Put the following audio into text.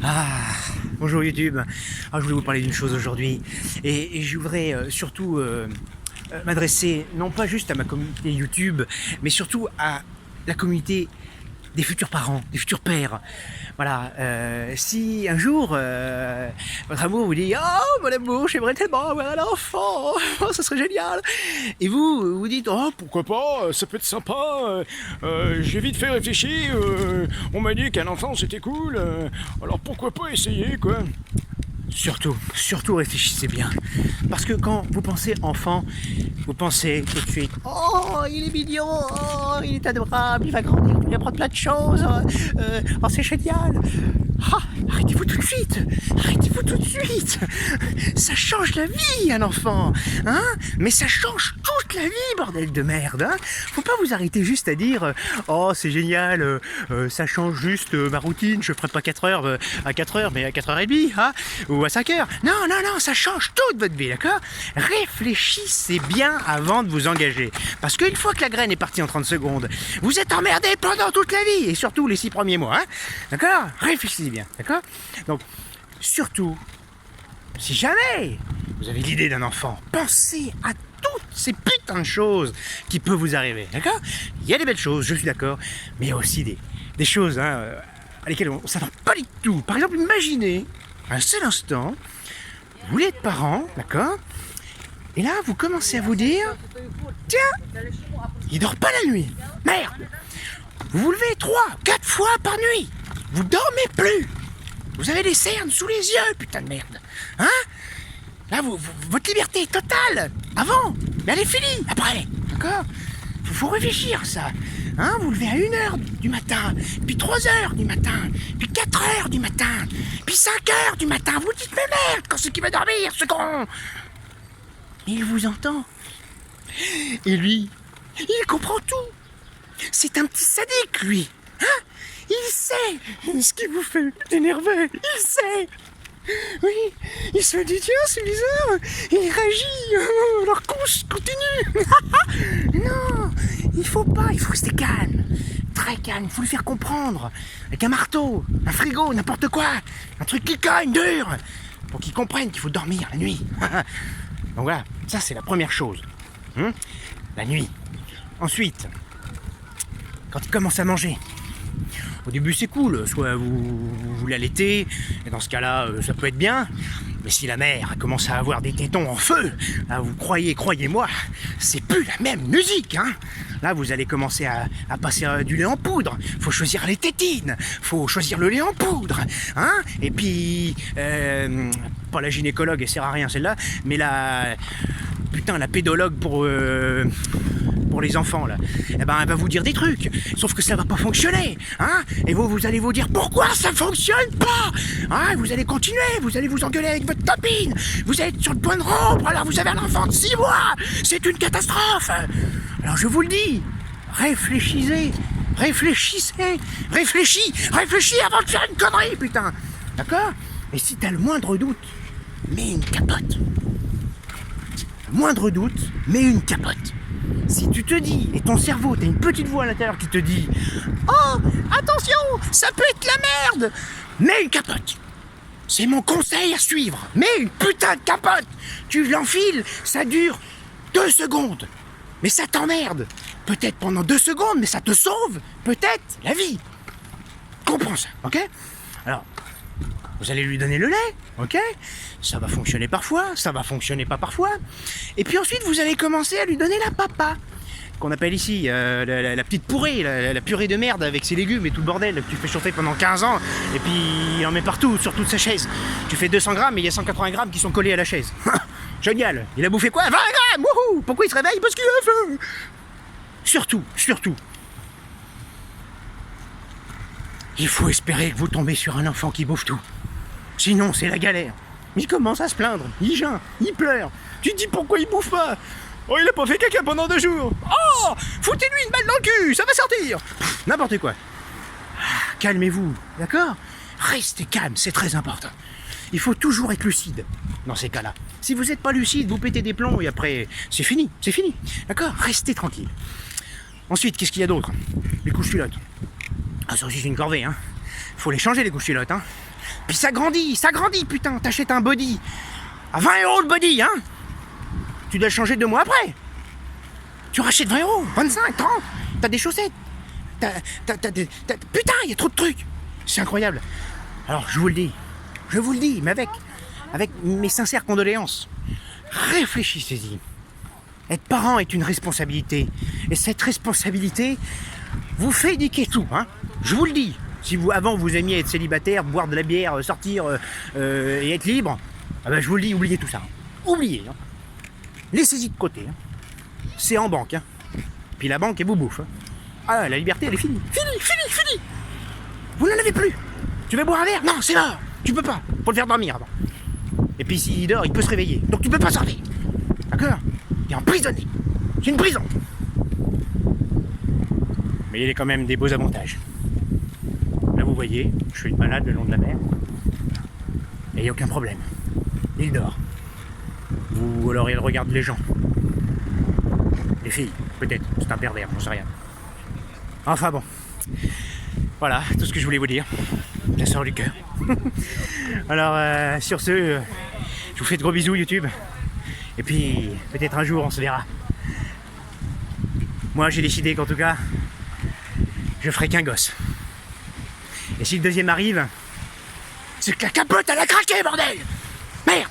Ah, bonjour YouTube. Je voulais vous parler d'une chose aujourd'hui. Et je voudrais surtout m'adresser non pas juste à ma communauté YouTube, mais surtout à la communauté des futurs parents, des futurs pères. Voilà, si un jour votre amour vous dit «Oh mon amour, j'aimerais tellement avoir un enfant, oh, ça serait génial!» Et vous, vous dites «Oh pourquoi pas, ça peut être sympa, j'ai vite fait réfléchir, on m'a dit qu'un enfant c'était cool, alors pourquoi pas essayer quoi?» Surtout réfléchissez bien. Parce que quand vous pensez enfant, vous pensez tout de suite «Oh, il est mignon, oh, il est adorable, il va grandir, il va apprendre plein de choses, oh, c'est génial!» Arrêtez-vous tout de suite. Arrêtez-vous tout de suite. Ça change la vie, un enfant, hein? Mais ça change toute la vie, bordel de merde, hein? Faut pas vous arrêter juste à dire «Oh, c'est génial, ça change juste ma routine, je ferai pas 4 heures à 4 heures, mais à 4h30, hein? Ou à 5 heures. Non, ça change toute votre vie, d'accord? Réfléchissez bien avant de vous engager. Parce qu'une fois que la graine est partie en 30 secondes, vous êtes emmerdé pendant toute la vie, et surtout les 6 premiers mois, hein? D'accord? Réfléchissez bien, d'accord? Donc, surtout, si jamais vous avez l'idée d'un enfant, pensez à toutes ces putains de choses qui peuvent vous arriver, d'accord? Il y a des belles choses, je suis d'accord, mais il y a aussi des choses à lesquelles on ne s'attend pas du tout. Par exemple, imaginez un seul instant, vous voulez être parent, d'accord? Et là, vous commencez à vous dire, tiens, il dort pas la nuit, merde! Vous vous levez 3, 4 fois par nuit, vous dormez plus, vous avez des cernes sous les yeux, putain de merde, hein? Là, votre liberté est totale, avant, mais elle est finie, après, d'accord? Faut réfléchir à ça, hein? Vous levez à 1h du matin, puis 3h du matin, puis 4h du matin, puis 5h du matin, vous dites, mais merde, quand c'est qu'il va dormir, ce con? Il vous entend, et lui, il comprend tout, c'est un petit sadique, lui, hein? Il sait ce qui vous fait énerver, il sait. Oui, il se dit tiens c'est bizarre, il réagit, alors continue. Non, il faut rester calme, très calme, il faut lui faire comprendre, avec un marteau, un frigo, n'importe quoi, un truc qui cogne dur, pour qu'il comprenne qu'il faut dormir la nuit. Donc voilà, ça c'est la première chose, la nuit. Ensuite, quand il commence à manger, au début c'est cool, soit vous l'allaitez, et dans ce cas-là ça peut être bien, mais si la mère commence à avoir des tétons en feu, là vous croyez-moi, c'est plus la même musique, hein. Là vous allez commencer à passer du lait en poudre, faut choisir les tétines, faut choisir le lait en poudre, hein. Et puis, pas la gynécologue, elle sert à rien celle-là, mais la pédologue pour les enfants là, eh ben elle va vous dire des trucs, sauf que ça va pas fonctionner, hein, et vous allez vous dire pourquoi ça fonctionne pas, hein, et vous allez continuer, vous allez vous engueuler avec votre copine, vous êtes sur le point de rompre, alors vous avez un enfant de 6 mois, c'est une catastrophe. Alors je vous le dis, réfléchis avant de faire une connerie, putain, d'accord? Et si t'as le moindre doute, mets une capote. Moindre doute, mets une capote. Si tu te dis, et ton cerveau, t'as une petite voix à l'intérieur qui te dit « Oh, attention, ça peut être la merde !» Mets une capote. C'est mon conseil à suivre. Mets une putain de capote. Tu l'enfiles, ça dure 2 secondes. Mais ça t'emmerde. Peut-être pendant 2 secondes, mais ça te sauve peut-être la vie. Comprends ça, ok? Alors, vous allez lui donner le lait, ok? Ça va fonctionner parfois, ça va fonctionner pas parfois. Et puis ensuite, vous allez commencer à lui donner la papa, qu'on appelle ici la petite pourrée, la purée de merde avec ses légumes et tout le bordel que tu fais chauffer pendant 15 ans, et puis il en met partout, sur toute sa chaise. Tu fais 200 grammes et il y a 180 grammes qui sont collés à la chaise. Génial. Il a bouffé quoi? 20 grammes. Wouhou. Pourquoi il se réveille? Parce qu'il a faim. Surtout, il faut espérer que vous tombez sur un enfant qui bouffe tout. Sinon, c'est la galère. Il commence à se plaindre, il geint, il pleure. Tu te dis pourquoi il bouffe pas? Oh, il a pas fait caca pendant 2 jours. Oh, foutez-lui une balle dans le cul, ça va sortir. N'importe quoi. Calmez-vous, d'accord? Restez calme, c'est très important. Il faut toujours être lucide dans ces cas-là. Si vous n'êtes pas lucide, vous pétez des plombs et après, c'est fini. D'accord? Restez tranquille. Ensuite, qu'est-ce qu'il y a d'autre? Les couches culottes. Ah, ça aussi, c'est une corvée, hein. Faut les changer, les couches culottes, hein. Puis ça grandit, putain. T'achètes un body à 20 € le body, hein. Tu dois le changer 2 mois après. Tu rachètes 20 €, 25, 30. T'as des chaussettes. Putain, il y a trop de trucs. C'est incroyable. Alors, je vous le dis, mais avec mes sincères condoléances. Réfléchissez-y. Être parent est une responsabilité. Et cette responsabilité vous fait éduquer tout, hein. Je vous le dis. Si vous, avant, vous aimiez être célibataire, boire de la bière, sortir et être libre, ah ben, je vous le dis, oubliez tout ça. Oubliez. Hein. Laissez-y de côté. Hein. C'est en banque. Hein. Puis la banque, elle vous bouffe. Hein. Ah, la liberté, elle est finie. Fini. Vous n'en avez plus. Tu veux boire un verre? Non, c'est mort. Tu peux pas. Faut le faire dormir avant. Et puis s'il dort, il peut se réveiller. Donc tu peux pas sortir. D'accord? T'es emprisonné. C'est une prison. Mais il y a quand même des beaux avantages. Là, vous voyez, je suis une balade le long de la mer. Et il n'y a aucun problème. Il dort. Ou alors il regarde les gens. Les filles, peut-être. C'est un pervers, j'en sais rien. Enfin bon. Voilà, tout ce que je voulais vous dire. Ça sort du cœur. Alors, sur ce, je vous fais de gros bisous YouTube. Et puis, peut-être un jour, on se verra. Moi, j'ai décidé qu'en tout cas, je ferai qu'un gosse. Et si le deuxième arrive, c'est que la capote, elle a craqué, bordel! Merde!